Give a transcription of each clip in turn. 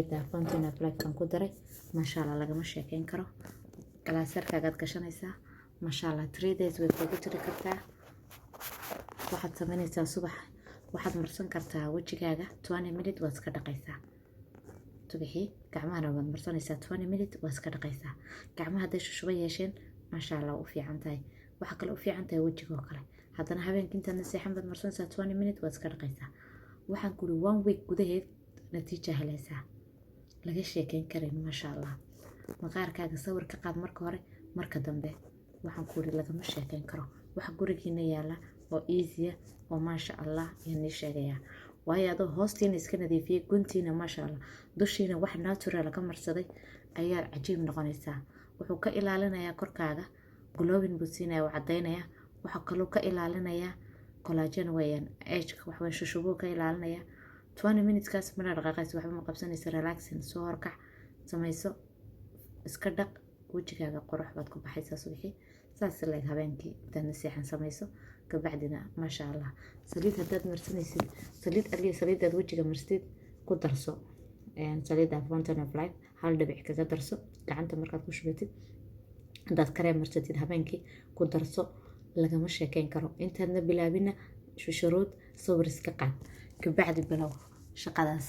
fountain of life kan ku daray masha Allah lagama sheekeyn karo galaasarkaagaad gashanaysaa masha Allah 3 days way kugu jiri kartaa waxaad samaynaysaa subax waxaad marsan kartaa wajigaaga 20 minutes waad iska dhaqaysaa subaxii gacmahana waad marsanaysaa 20 minutes waad iska dhaqaysaa gacmaha hadday shushuba yeesheen masha Allah u fiican tahay waxa kale u fiican tahay wajigoo kale haddana habeenkii intaad naseexan baad marsanaysaa 20 minutes waad iska dhaqaysaa waxaan ku yiri 1 week gudaheed natiijo helaysaa laga sheekeyn karin masha Allah maqaarkaaga sawir ka qaad marka hore marka dambe waxaan ku yiri lagama sheekeyn karo waxa gurigiina yaala oo easy oo masha Allah yani sheegaya waayo adoo hoostiina iska nadiifiyay guntiina masha Allah dushiina wax natural laga marsaday ayaa cajiib noqonaysaa wuxuu ka ilaalinayaa korkaaga glowing business oo cadeynaya waxa kale oo ka ilaalinayaa collagen weeyaan age wax weyn shushubo ka ilaalinaya 20 minutes kaas mana dhaqaaqayso waxba ma qabsanaysa relaxing soo horkac samayso iska dhaq wajigaaga qurux baad ku baxaysaa subaxii saas leeg habeenkii inta naseexan samayso kabacdina masha Allah saliid hadaad marsanaysid saliid aliya saliidaad wajiga marsid ku darso saliida fountain of life hal dhibic kaga darso gacanta markaad ku shubatid hadaad kareem marsatid habeenkii ku darso lagama sheekeyn karo intaadna bilaabina shuruud sawir iska qaad kabacdi bilow shaqadaas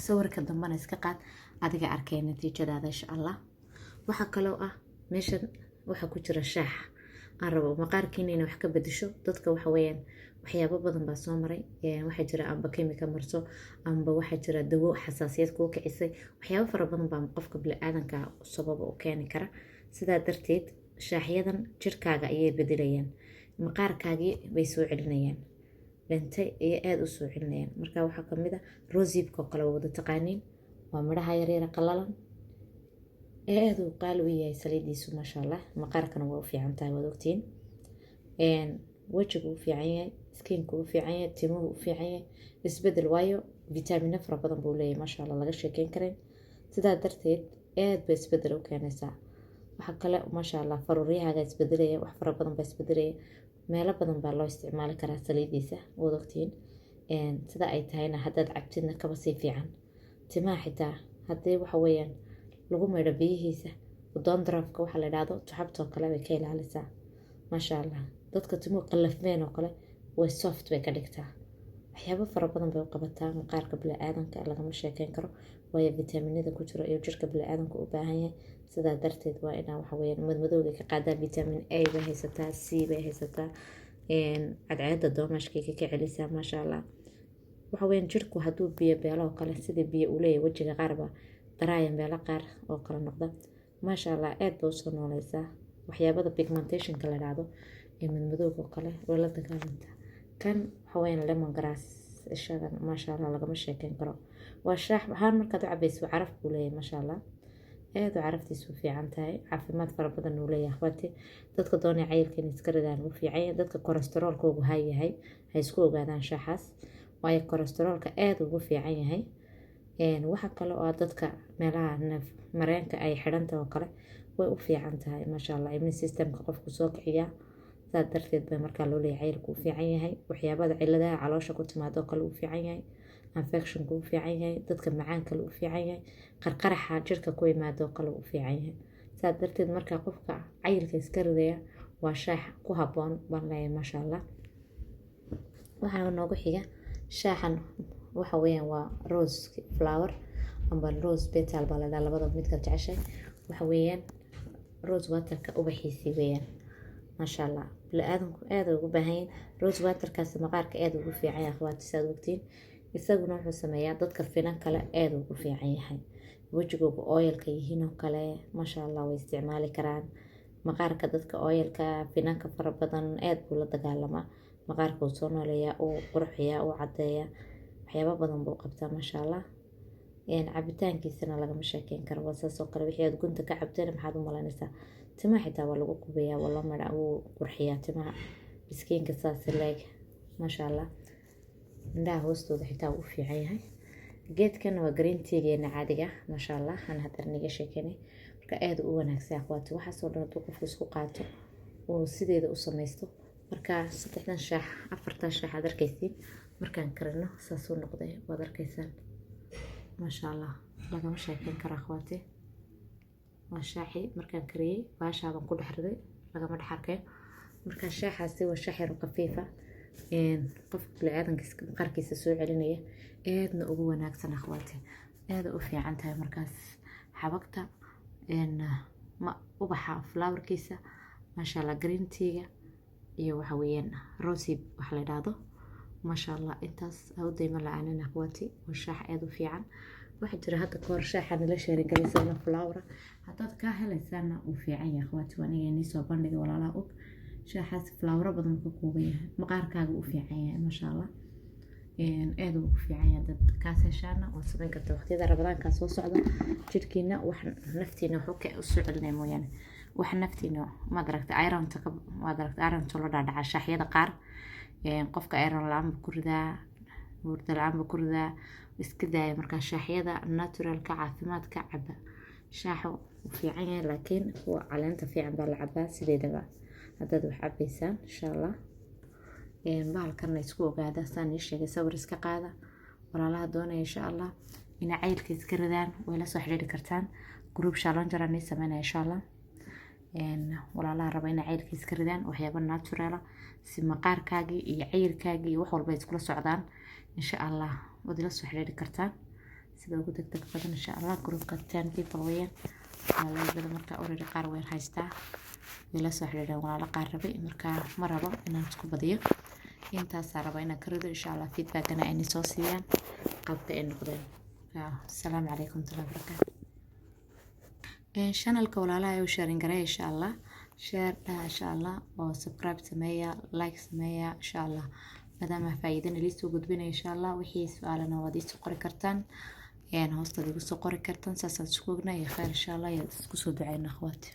sawirka dambana iska qaad adiga arkay natiijadaada insha Allah waxa kale oo ah meeshan waxa ku jira shaax aan rabo maqaarkiina inay wax ka bedesho dadka waxa weeyaan waxyaabo badan baa soo maray waxa jira amba chemical marso amba waxa jira dawo xasaasiyad ku kicisay waxyaabo fara badan baa qofka bini'aadanka sabab u keeni kara sidaa darteed shaaxyadan jirkaaga ayay bedelayaan maqaarkaagii bay soo celinayaan dhintay ay aad u soo celinayaan marka waxa kamid ah rosehip kale wada taqaaniin waa midhaha yaryar qalalan aad u qaal u yahay saliidiisu masha Allah maqaarkana waa u fiican tahay wada ogtiin wajigu u fiican yahay skin-ku u fiican yahay timuhu u fiican yahay isbedel waayo vitamin fara badan buu leeyahay masha Allah laga sheekeyn karin sidaa darteed aad bay isbedel u keenaysaa waxa kale masha Allah faruuriyahaaga isbedelaya wax fara badan baa isbedelaya meelo badan baa loo isticmaali karaa saliidiisa wada ogtiin sida ay tahayna haddaad cabtidna kaba sii fiican timaha xitaa haddii waxa weeyaan lagu meedho biyihiisa dandruffka waxa la yiraahdo tuxabtoo kale way ka ilaalisaa masha Allah dadka timuhu qalafmeen oo kale way soft way ka dhigtaa waxyaabo fara badan bay u qabataa maqaarka bini'aadanka lagama sheekeyn karo waayo vitaminada ku jira iyo jirka bini'aadanka u baahan yahay sidaa darteed waa inaa waxa weeyaan madmadowga ka qaadaa vitamin A bay haysataa C bay haysataa cadceedda doomashkayga ka celisaa masha Allah waxa weeyaan jirku hadduu biyo beelo oo kale sida biyo u leeyahay wajiga qaarba daraayan beelo qaar oo kala noqda masha Allah aad bay u soo nooleysaa waxyaabada pigmentationka la yiraahdo ee madmadowga oo kale way la dagaalantaa kan waxa weeyaan lemongrass ishagan masha Allah lagama sheekeyn karo waa shaax ahaan markaad u cabayso caraf buu leeyahay masha Allah aad u caraftiisu fiican tahay caafimaad fara badan uu leeyahay akhwaati dadka doonaya cayilka inay iska ridaan u fiican yahay dadka kolestaroolkoogu hay yahay hay isku ogaadaan shaaxaas waayo kolestaroolka aad ugu fiican yahay waxa kale oo dadka meelaha mareenka ay xidhanta oo kale way u fiican tahay masha Allah immune systemka qofku soo kiciya saa darteed bay markaa loo leeyahay cayilku u fiican yahay waxyaabada ciladaha caloosha ku timaado kale u fiican yahay infectionku u fiican yahay dadka macaan kale u fiican yahay qarqaraxa jirka ku yimaado kale u fiican yahay saa darteed markaa qofka cayilka iska ridaya waa shaax ku habboon baan leeyahay masha Allah waxaa noogu xiga shaaxan waxa weeyaan waa rose flower amba rose petal baa la labada midka jeceshay waxa weeyaan rose waterka ubaxiisi weeyaan masha Allah bini'aadanku aad ugu baahan yahay rose waterkaas maqaarka aad ugu fiican yahay akhwaati saad ogtiin isaguna wuxuu sameeyaa dadka finan kale aad ugu fiican yahay wajigooga oilka yihiin oo kale masha Allah way isticmaali karaan maqaarka dadka oilka finanka fara badan aad buu la dagaalamaa maqaarka uu soo nooleeyaa uu qurxiyaa uu cadeeyaa waxyaabo badan buu qabtaa masha Allah cabitaankiisana lagama sheekeyn karo waa saas oo kale wixii aad gunta ka cabteen maxaad u malaynaysaa timaha xitaa waa lagu qubeeyaa waa la maraa uu qurxiyaa timaha miskiinka saas leeg masha Allah indhaha hoostooda xitaa uu fiican yahay geedkan waa green tea-geena caadiga masha Allah aan hadda niga sheekeynay marka aad u wanaagsan akhwaati waxaasoo dhan hadduu qofku isku qaato oo sideeda u samaysto marka 3 shaax 4 shaax aad arkaysiin markaan karino saas u noqday waad arkaysaan masha Allah lagama sheekeyn karo akhwaati. waa shaaxi markaan kariyey baashaaban ku dhex riday lagama dhex arkeen. markaa shaaxaasi waa shaax yar oo khafiifa qofka bini'aadanka maqaarkiisa soo celinaya aadna ugu wanaagsan akhwaati. aada u fiican tahay markaas xabagta ubaxa flowerkiisa maasha allah, green tea-ga iyo waxa weeyaan rosy wax la yidhaahdo maasha allah. intaas u dayma la-aanin akhwaati. waa shaax aada u fiican. waxaa jira hadda kahor shaaxa nala sheerigalaysa flower haddaad kaa helaysaana uu fiican yahay akhwaati. waa aniga inii soo bandhigay walaalaha og shaaxaas flower badan ka kooban yahay, maqaarkaaga u fiican yahay maasha allah. aada ugu fiican yahay. dad kaas heshaana waa samayn karta waqtiyada rabadaankaa soo socda. jirkiina wax naftiina wuxuu ka soo celinaya mooyaane wax naftiina maad aragtay ironta maad aragtay ironta la dhaadhaca shaaxyada qaar qofka iron la-aan ku ridaa, hurdo la-aan ku ridaa, iska daaya. markaa shaaxyada naturalka caafimaadka caba. shaaxu u fiican yahay laakiin kuwa caleenta fiican baa la cabaa sideedaba haddaad wax cabaysaan insha allah. bahalkana isku ogaada saan ii sheegay sawir iska qaada. walaalaha doonaya insha allah inay caylka iska ridaan way la soo xiriiri kartaan. group challenger aan sameynaa insha allah. walaalaha raba inay caylka iska ridaan waxyaabo natural si maqaarkaagii iyo caylkaagii iyo wax walba iskula socdaan insha allah waad la soo xiriiri kartaan sida ugu degdeg badan insha allah. groupka 10 people weeyaan walaalaha markaa already qaar way haystaa way la soo xiriiraan walaalaha qaar rabay markaa ma rabo inaan isku badiyo. intaas raba inaan ka rido insha allah. feedbackana ay soo siiyaan qabka ay noqdeen. assalaamu calaykum warahmatullahi wabarakaatuh. channelka walaalaha ay u sharing garay insha allah. share insha allah oo subscribe sameeya, like sameeya insha allah. maadaama faa'iidana lii soo gudbinay insha allah. wixii su'aalana waad isoo qori kartaan hoosta igu soo qori kartaan. saasaan isku ognahay khayr insha allah. isku soo ducayna akhwaati.